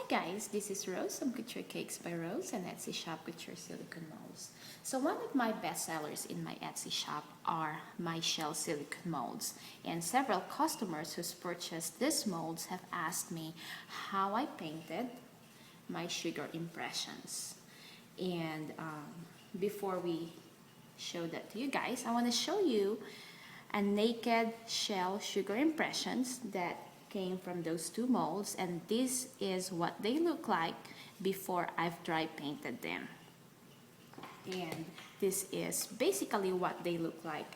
guys, this is Rose from Couture Cakes by Rose and Etsy shop Couture Silicone Molds. So one of my best sellers in my Etsy shop are my shell silicone molds, and several customers who's purchased these molds have asked me how I painted my sugar impressions. And before we show that to you guys, I want to show you a naked shell sugar impressions that came from those two molds, and this is what they look like before I've dry painted them. And this is basically what they look like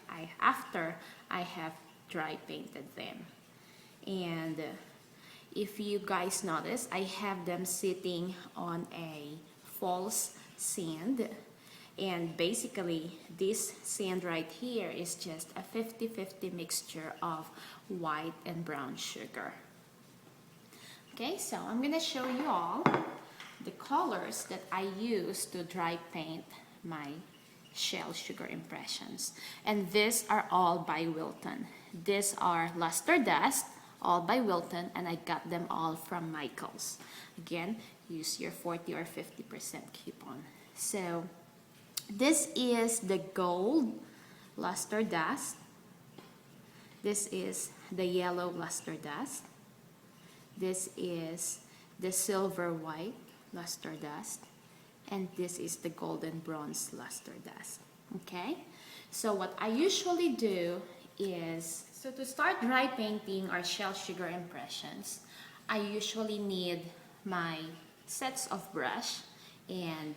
after I have dry painted them. And if you guys notice, I have them sitting on a false sand, and basically this sand right here is just a 50-50 mixture of white and brown sugar. Okay, so I'm gonna show you all the colors that I use to dry paint my shell sugar impressions, and these are all by Wilton. These are luster dust, all by Wilton, and I got them all from Michael's. Again, use your 40 or 50% coupon. So this is the gold luster dust. This is the yellow luster dust. This is the silver white luster dust. And this is the golden bronze luster dust. Okay? So what I usually do is, so to start dry painting our shell sugar impressions, I usually need my sets of brush, and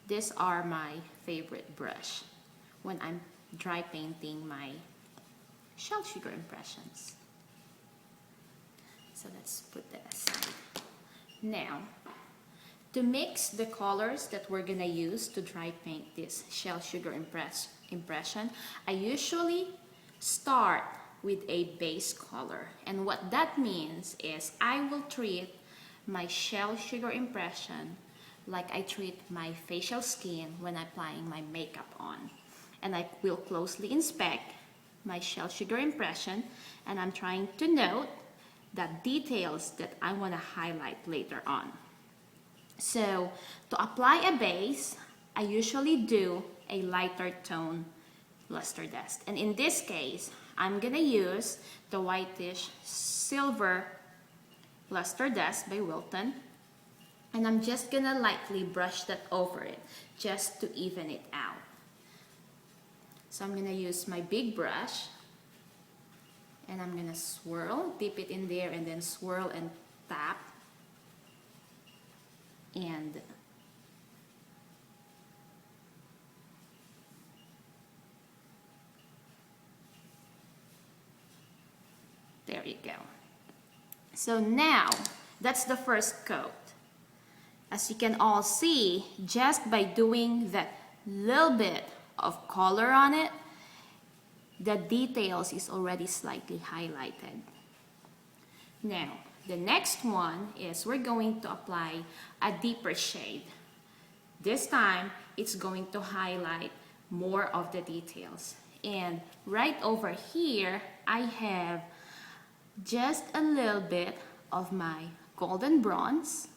these are my favorite brush when I'm dry painting my shell sugar impressions. So let's put that aside. Now, to mix the colors that we're gonna use to dry paint this shell sugar impression, I usually start with a base color. And what that means is I will treat my shell sugar impression like I treat my facial skin when applying my makeup on. And I will closely inspect my shell sugar impression, and I'm trying to note the details that I want to highlight later on. So to apply a base, I usually do a lighter tone luster dust. And in this case, I'm gonna use the whitish silver luster dust by Wilton. And I'm just gonna lightly brush that over it just to even it out. So I'm gonna use my big brush, and I'm gonna swirl, dip it in there, and then swirl and tap. And there you go. So now, that's the first coat. As you can all see, just by doing that little bit of color on it, the details is already slightly highlighted. Now, the next one is we're going to apply a deeper shade. This time, it's going to highlight more of the details. And right over here, I have just a little bit of my golden bronze,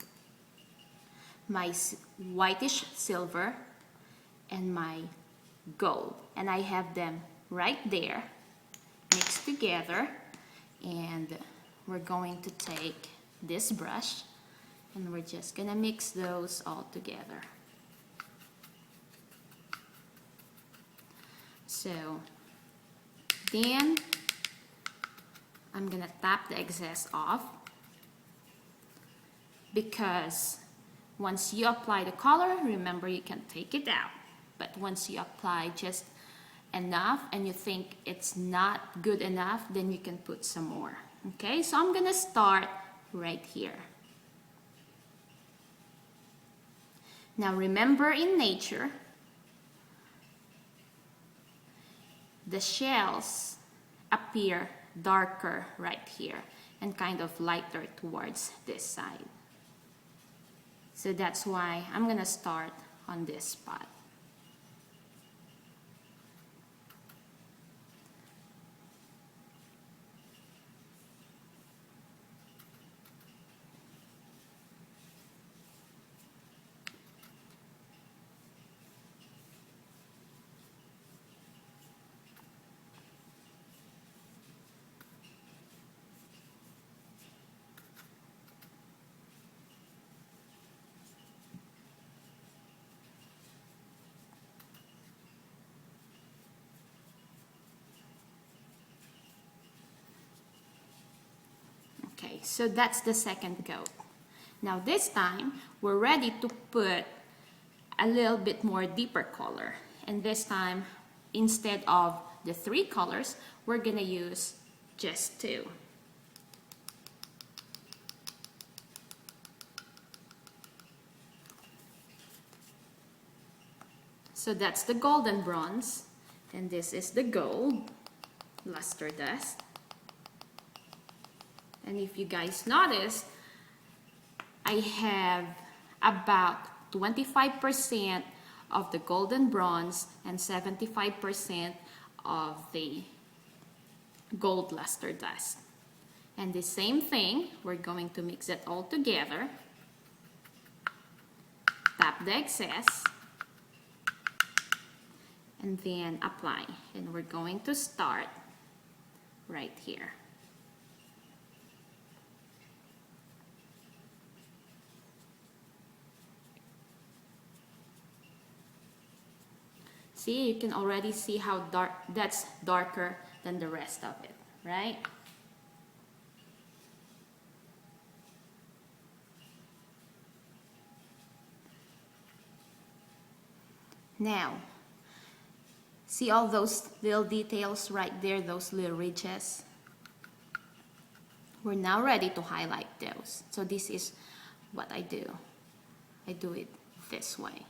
my whitish silver, and my gold, and I have them right there mixed together. And we're going to take this brush and we're just gonna mix those all together. So then I'm gonna tap the excess off, because once you apply the color, remember you can take it out. But once you apply just enough and you think it's not good enough, then you can put some more. Okay, so I'm gonna start right here. Now remember, in nature, the shells appear darker right here and kind of lighter towards this side. So that's why I'm gonna start on this spot. so that's the second coat. Now this time, we're ready to put a little bit more deeper color. And this time, instead of the 3 colors, we're gonna use just 2. So that's the golden bronze, and this is the gold luster dust. And if you guys notice, I have about 25% of the golden bronze and 75% of the gold luster dust. And the same thing, we're going to mix it all together. Tap the excess. And then apply. And we're going to start right here. See, you can already see how dark, that's darker than the rest of it, right? Now, see all those little details right there, those little ridges? We're now ready to highlight those. So this is what I do. I do it this way.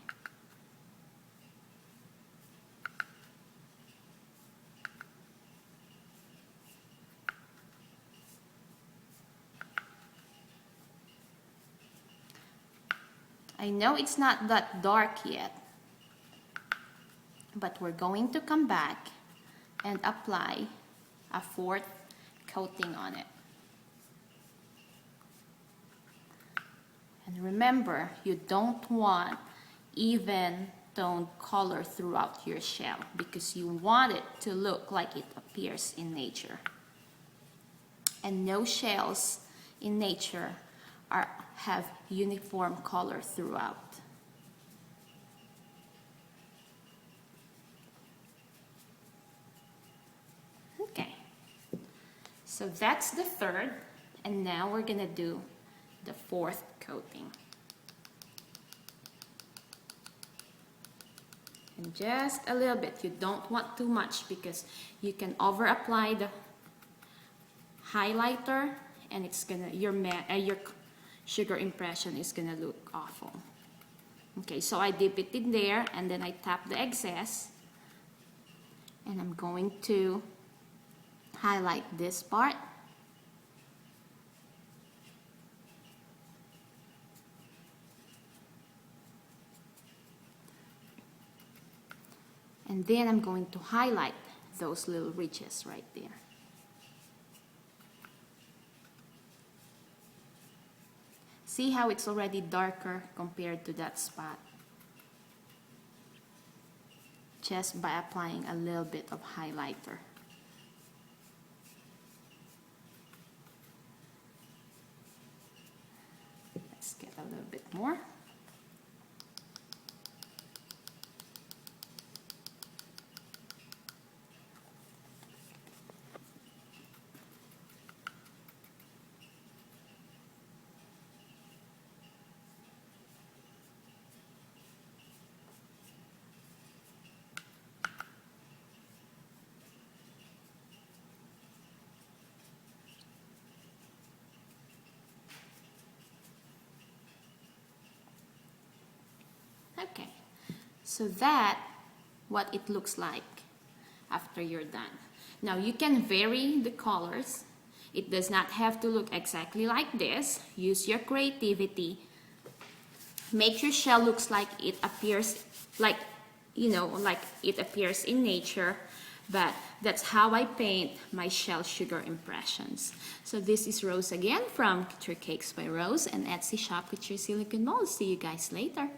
I know it's not that dark yet, but we're going to come back and apply a 4th coating on it. And remember, you don't want even toned color throughout your shell because you want it to look like it appears in nature. And no shells in nature have uniform color throughout. Okay, so that's the 3rd, and now we're gonna do the 4th coating. And just a little bit, you don't want too much because you can over apply the highlighter and it's gonna, your sugar impression is gonna look awful. Okay, so I dip it in there and then I tap the excess and I'm going to highlight this part. And then I'm going to highlight those little ridges right there. See how it's already darker compared to that spot? Just by applying a little bit of highlighter. Let's get a little bit more. Okay, so that's what it looks like after you're done. Now you can vary the colors. It does not have to look exactly like this. Use your creativity. Make your shell looks like it appears like, you know, like it appears in nature. But that's how I paint my shell sugar impressions. So this is Rose again from Get Your Cakes by Rose and Etsy shop Get Your Silicone Molds. See you guys later.